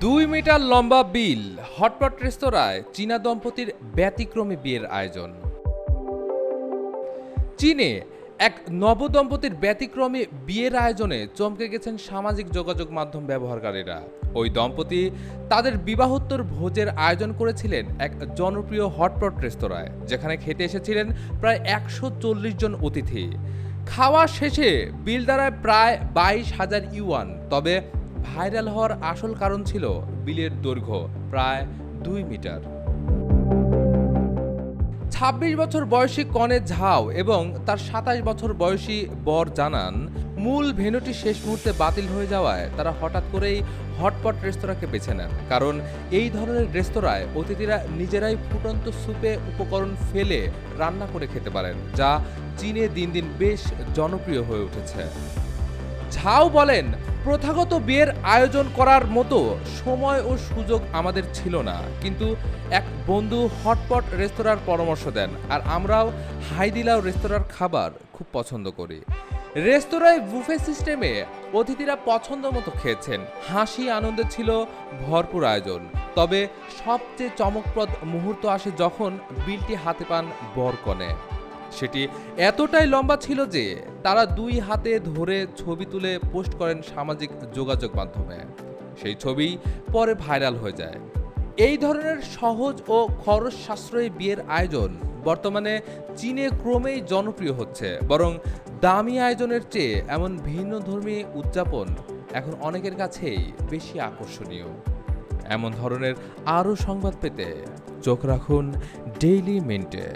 2 metre লম্বা বিল, hotpot রেস্তোরাঁয় চীনা দম্পতির ব্যতিক্রমী বিয়ের আয়োজন। চীনে এক নবদম্পতির ব্যতিক্রমী বিয়ের আয়োজনে চমকে গেছেন সামাজিক যোগাযোগ মাধ্যম ব্যবহারকারীরা। ওই দম্পতি তাদের বিবাহোত্তর ভোজের আয়োজন করেছিলেন এক জনপ্রিয় হটপট রেস্তোরাঁয়, যেখানে খেতে এসেছিলেন প্রায় 140 জন অতিথি। খাওয়া শেষে বিল দাঁড়ায় প্রায় 22,000 ইউয়ান। তবে ভাইরাল হওয়ার আসল কারণ ছিল বিলের দৈর্ঘ্য প্রায় 2 মিটার। 26 বছর বয়সী কনে ঝাও এবং তার 27 বছর বয়সী বর জানান, মূল ভেন্যুটি শেষ মুহূর্তে বাতিল হয়ে যাওয়ায় তারা হঠাৎ করেই হটপট রেস্তোরাঁকে বেছে নেন। কারণ এই ধরনের রেস্তোরাঁয় অতিথিরা নিজেরাই ফুটন্ত স্যুপে উপকরণ ফেলে রান্না করে খেতে পারেন, যা চীনে দিন দিন বেশ জনপ্রিয় হয়ে উঠেছে। ঝাও বলেন, প্রথাগত বিয়ের আয়োজন করার মতো সময় ও সুযোগ আমাদের ছিল না, কিন্তু এক বন্ধু হটপট রেস্তোরাঁর পরামর্শ দেন, আর আমরাও হাইদিলাও রেস্তোরাঁর খাবার খুব পছন্দ করি। রেস্তোরাঁয় বুফে সিস্টেমে অতিথিরা পছন্দ মতো খেয়েছেন। হাসি আনন্দে ছিল ভরপুর আয়োজন। তবে সবচেয়ে চমকপ্রদ মুহূর্ত আসে যখন বিলটি হাতে পান বর কনে। সেটি এতটাই লম্বা ছিল যে তারা 2 হাতে ধরে ছবি তুলে পোস্ট করেন সামাজিক যোগাযোগ মাধ্যমে। সেই ছবি পরে ভাইরাল হয়ে যায়। এই ধরনের সহজ ও খরচ সাশ্রয়ী বিয়ের আয়োজন বর্তমানে চীনে ক্রমেই জনপ্রিয় হচ্ছে। বরং দামি আয়োজনের চেয়ে এমন ভিন্নধর্মী উদযাপন এখন অনেকের কাছেই বেশি আকর্ষণীয়। এমন ধরনের আরও সংবাদ পেতে চোখ রাখুন ডেইলি মিন্টে।